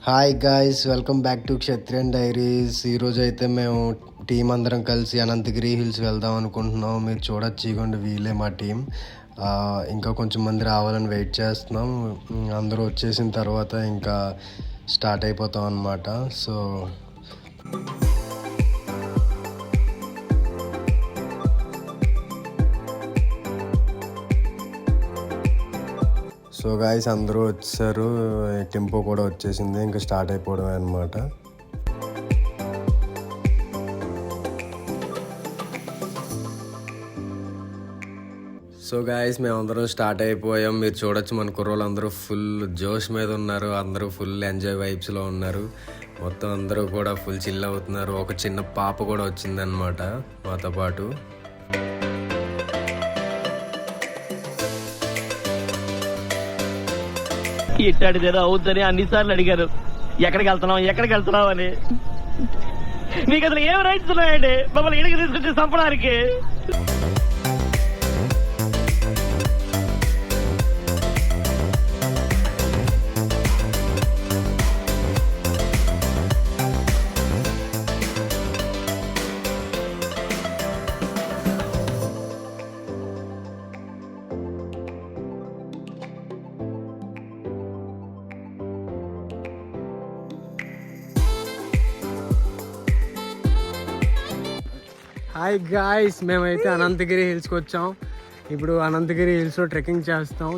Hi guys, welcome back to Kshatriyan diaries. ఈరోజు అయితే మేము టీం అందరం కలిసి అనంతగిరి హిల్స్ వెళ్దాం అనుకుంటున్నాం. మీరు చూడొచ్చు, ఇగోండి వీళ్ళే మా టీం. ఇంకా కొంచెం మంది రావాలని వెయిట్ చేస్తున్నాం. అందరూ వచ్చేసిన తర్వాత ఇంకా స్టార్ట్ అయిపోతాం అన్నమాట. సో గాయస్ అందరూ వచ్చేసారు, టెంపో కూడా వచ్చేసింది, ఇంకా స్టార్ట్ అయిపోవడమే అనమాట. సో గాయస్ మేమందరం స్టార్ట్ అయిపోయాం. మీరు చూడొచ్చు మన కుర్రోళ్ళు అందరూ ఫుల్ జోష్ మీద ఉన్నారు. అందరూ ఫుల్ ఎంజాయ్ వైబ్స్లో ఉన్నారు. మొత్తం అందరూ కూడా ఫుల్ చిల్ అవుతున్నారు. ఒక చిన్న పాప కూడా వచ్చిందనమాట మాతో పాటు. ఇట్టాడిదేదో అవుద్దని అన్నిసార్లు అడిగారు, ఎక్కడికి వెళ్తున్నావు అని. మీకు అసలు ఏం రైట్స్ ఉన్నాయండి మమ్మల్ని ఇడికి తీసుకొచ్చి చంపడానికి? హాయ్ గాయ్స్, మేమైతే అనంతగిరి హిల్స్కి వచ్చాం. ఇప్పుడు అనంతగిరి హిల్స్లో ట్రెక్కింగ్ చేస్తాం.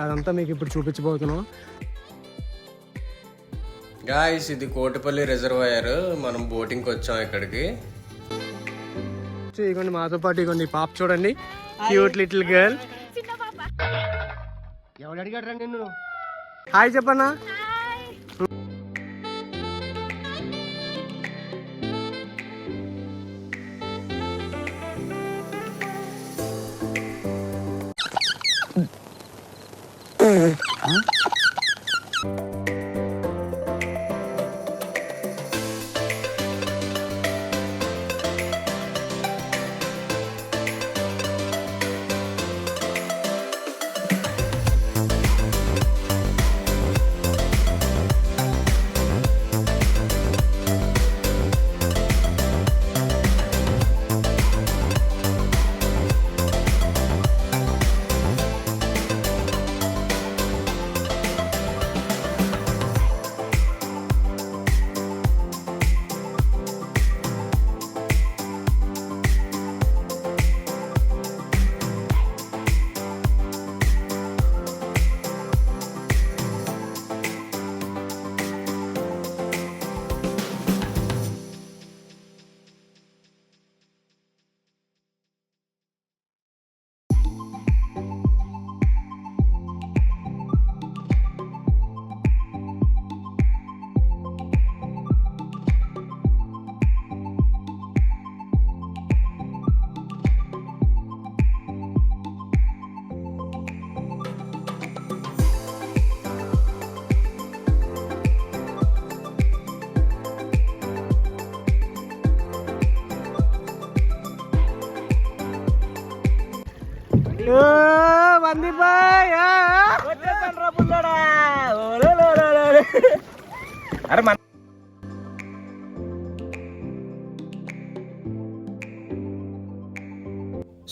అదంతా మీకు ఇప్పుడు చూపించబోతున్నాం. గాయ్స్ ఇది కోటిపల్లి రిజర్వాయర్. మనం బోటింగ్కి వచ్చాం ఇక్కడికి. ఇగోండి మాతో పాటు ఇగోండి పాప చూడండి, క్యూట్ లిటిల్ గర్ల్. ఎవడు అడిగాడు నిన్ను? హాయ్ చెప్పన్నా.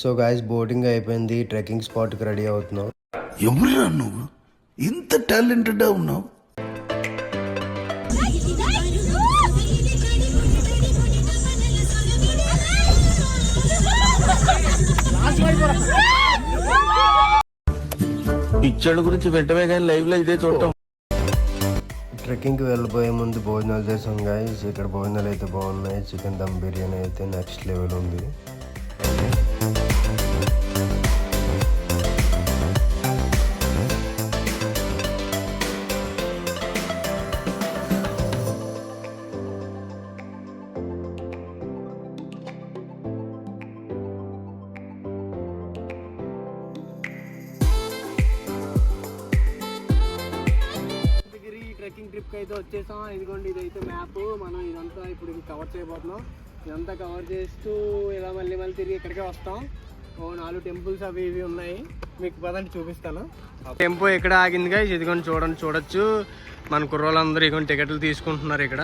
సో గాయస్ బోటింగ్ అయిపోయింది, ట్రెక్కింగ్ స్పాట్కి రెడీ అవుతున్నాం. ఎవరురా నువ్వు ఇంత టాలెంటెడ్ ఉన్నావు? పిచ్చోళ్ళ గురించి వెంటనే కానీ లైవ్ లో ఇదే చూడటం. ట్రెక్కింగ్కి వెళ్ళిపోయే ముందు భోజనాలు చేసాం గాయస్. ఇక్కడ భోజనాలు అయితే బాగున్నాయి. చికెన్ దమ్ బిర్యానీ అయితే నెక్స్ట్ లెవెల్ ఉంది. ట్రెక్కింగ్ ట్రిప్కి అయితే వచ్చేసాం. ఇదిగోండి ఇదైతే మ్యాప్. మనం ఇదంతా ఇప్పుడు కవర్ చేయబోతున్నాం. ఇదంతా కవర్ చేస్తూ ఇలా మళ్ళీ తిరిగి ఇక్కడికే వస్తాం. 4 టెంపుల్స్ అవి ఇవి ఉన్నాయి, మీకు పదండి చూపిస్తాను. టెంపో ఎక్కడ ఆగింది guys, ఇదిగోండి చూడండి, చూడొచ్చు. మన కుర్రోళ్ళందరూ ఇదిగోండి టికెట్లు తీసుకుంటున్నారు ఇక్కడ.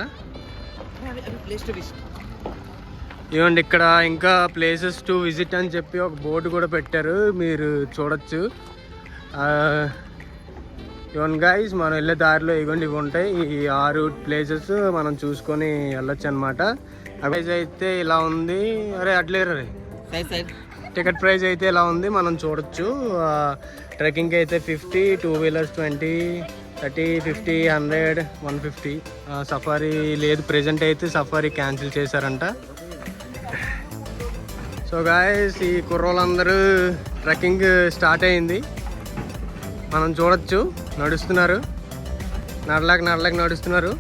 ఇదిగోండి ఇక్కడ ఇంకా ప్లేసెస్ టు విజిట్ అని చెప్పి ఒక బోర్డు కూడా పెట్టారు, మీరు చూడొచ్చు. ఇవన్నీ గైస్ మనం వెళ్ళే దారిలో ఇవ్వండి ఇవి ఉంటాయి, ఈ 6 ప్లేసెస్ మనం చూసుకొని వెళ్ళొచ్చు అనమాట. ప్రైజ్ అయితే ఇలా ఉంది, అరే అట్లేరు టికెట్ ప్రైస్ అయితే ఇలా ఉంది, మనం చూడొచ్చు. ట్రెక్కింగ్కి అయితే 50, 2 వీలర్స్ 20, 30, 50, 100, 150. సఫారీ లేదు ప్రెజెంట్, అయితే సఫారీ క్యాన్సిల్ చేశారంట. సో గాయస్ ఈ కుర్రోళ్ళందరూ ట్రెక్కింగ్ స్టార్ట్ అయింది, మనం చూడొచ్చు. నడుస్తున్నారు, నడలేక నడుస్తున్నారు.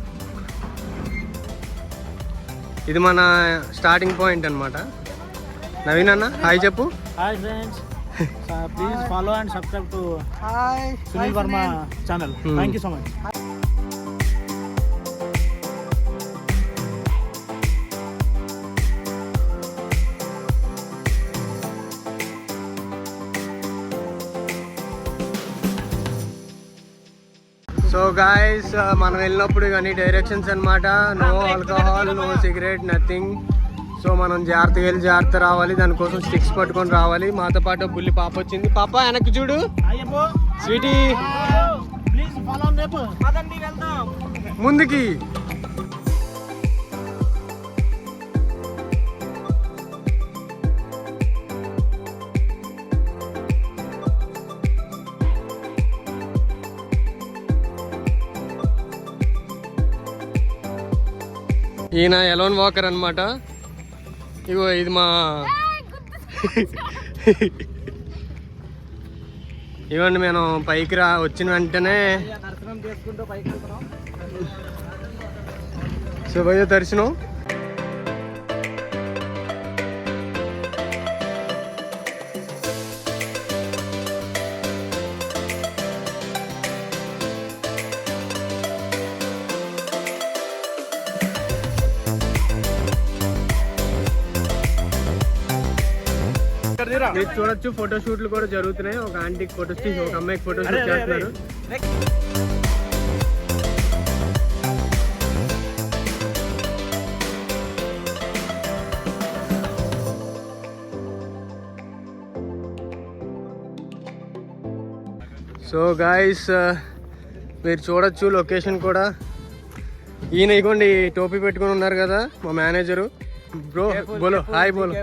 ఇది మన స్టార్టింగ్ పాయింట్ అనమాట. నవీన్ అన్న హాయ్ చెప్పు. Hi friends, please follow and subscribe to Sunil Varma channel. Thank you so much. So guys మనం వెళ్ళినప్పుడు కానీ డైరెక్షన్స్ అనమాట, no alcohol, no cigarette, nothing. So మనం జాగ్రత్తగా వెళ్ళి జాగ్రత్త రావాలి, దానికోసం స్టిక్స్ పట్టుకొని రావాలి. మాతో పాటు బుల్లి పాప వచ్చింది. పాప వెనక్కి చూడు, స్వీటీ ప్లీజ్ ఫాలో రేపు ముందుకి. ఈయన ఎలోన్ వాకర్ అనమాట. ఇగో ఇది మా ఇవ్వండి, మేము పైకి వచ్చిన వెంటనే దర్శనం చేసుకుంటూ పైకి వెళ్తున్నాం. శుభయ్య దర్శనం. మీరు చూడొచ్చు ఫోటో షూట్లు కూడా జరుగుతున్నాయి. ఒక ఆంటీకి ఫోటో తీసి ఒక అమ్మాయికి ఫోటో షూట్ చేస్తున్నారు. సో గాయస్ మీరు చూడొచ్చు లొకేషన్ కూడా. ఈయన ఇగోండి టోపీ పెట్టుకొని ఉన్నారు కదా మా మేనేజరు. బ్రో బోలో హాయ్ బోలో.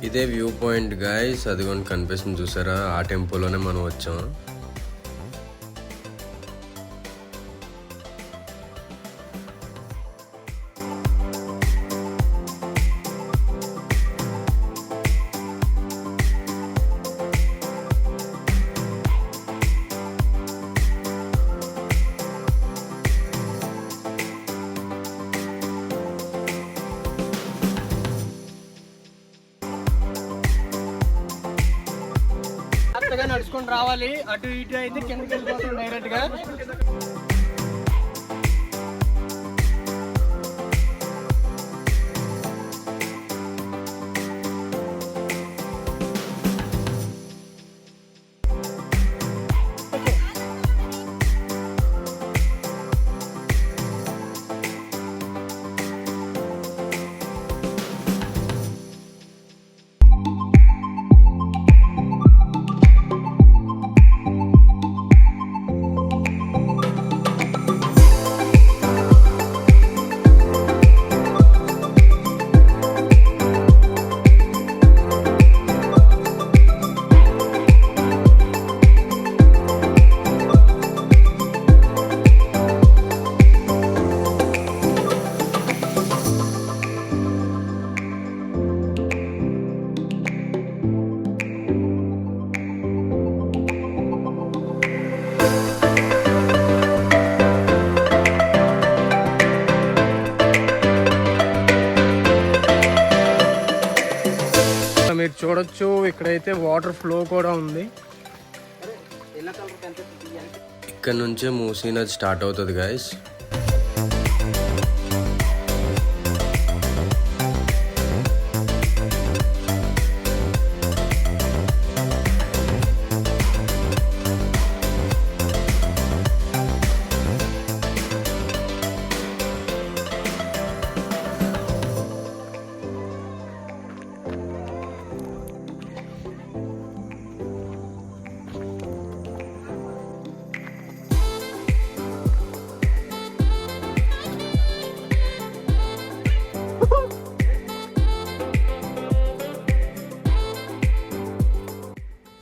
ఇదే వ్యూ పాయింట్ గైస్, అదిగోండి కనిపిస్తుంది చూసారా, ఆ టెంపుల్లోనే మనం వచ్చాం. రావాలి, అటు ఇటు అయితే కిందకి వెళ్ళిపోతాం డైరెక్ట్ గా. మీరు చూడొచ్చు ఇక్కడైతే వాటర్ ఫ్లో కూడా ఉంది. ఇక్కడ నుంచే మూసీ నది స్టార్ట్ అవుతుంది గైస్.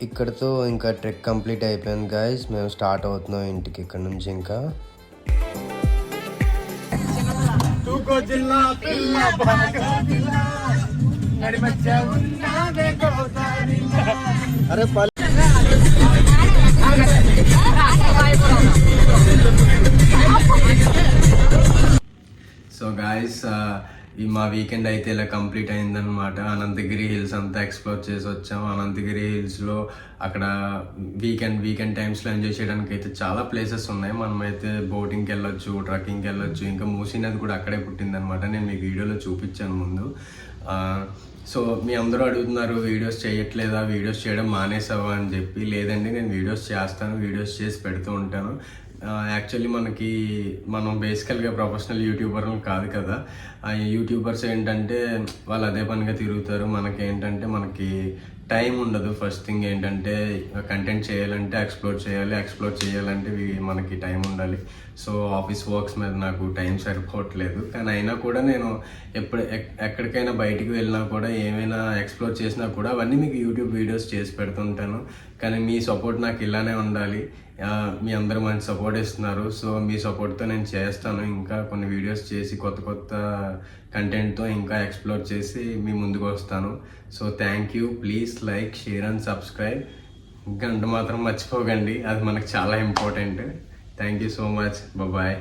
ఇక్కడతో ఇంకా ట్రెక్ కంప్లీట్ అయిపోయింది గైస్. మేము స్టార్ట్ అవుతున్నాం ఇంటికి ఇక్కడ నుంచి. ఇంకా సో గాయస్ ఈ మా వీకెండ్ అయితే ఇలా కంప్లీట్ అయిందనమాట. అనంతగిరి హిల్స్ అంతా ఎక్స్ప్లోర్ చేసి వచ్చాం. అనంతగిరి హిల్స్లో అక్కడ వీకెండ్ టైమ్స్లో ఎంజాయ్ చేయడానికి అయితే చాలా ప్లేసెస్ ఉన్నాయి. మనమైతే బోటింగ్కి వెళ్ళొచ్చు, ట్రక్కింగ్కి వెళ్ళొచ్చు. ఇంకా మూసీ నది కూడా అక్కడే పుట్టిందనమాట. నేను మీకు వీడియోలో చూపించాను ముందు. సో మీ అందరూ అడుగుతున్నారు వీడియోస్ చేయట్లేదా, వీడియోస్ చేయడం మానేసావా అని చెప్పి. లేదండి, నేను వీడియోస్ చేస్తాను, వీడియోస్ చేసి పెడుతూ ఉంటాను. యాక్చువల్లీ మనం బేసికల్గా ప్రొఫెషనల్ యూట్యూబర్లు కాదు కదా. యూట్యూబర్స్ ఏంటంటే వాళ్ళు అదే పనిగా తిరుగుతారు. మనకి టైం ఉండదు. ఫస్ట్ థింగ్ ఏంటంటే కంటెంట్ చేయాలంటే ఎక్స్ప్లోర్ చేయాలంటే మనకి టైం ఉండాలి. సో ఆఫీస్ వర్క్స్ మీద నాకు టైం సరిపోవట్లేదు. కానీ అయినా కూడా నేను ఎక్కడికైనా బయటికి వెళ్ళినా కూడా ఏమైనా ఎక్స్ప్లోర్ చేసినా కూడా అవన్నీ మీకు యూట్యూబ్ వీడియోస్ చేసి పెడుతుంటాను. కానీ మీ సపోర్ట్ నాకు ఇలానే ఉండాలి. మీ అందరూ మంచి సపోర్ట్ ఇస్తున్నారు. సో మీ సపోర్ట్తో నేను చేస్తాను. ఇంకా కొన్ని వీడియోస్ చేసి కొత్త కంటెంట్తో ఇంకా ఎక్స్ప్లోర్ చేసి మీ ముందుకు వస్తాను. So thank you. Please like, share and subscribe. గంట మాత్రం మర్చిపోకండి, అది మనకు చాలా important. Thank you so much. Bye.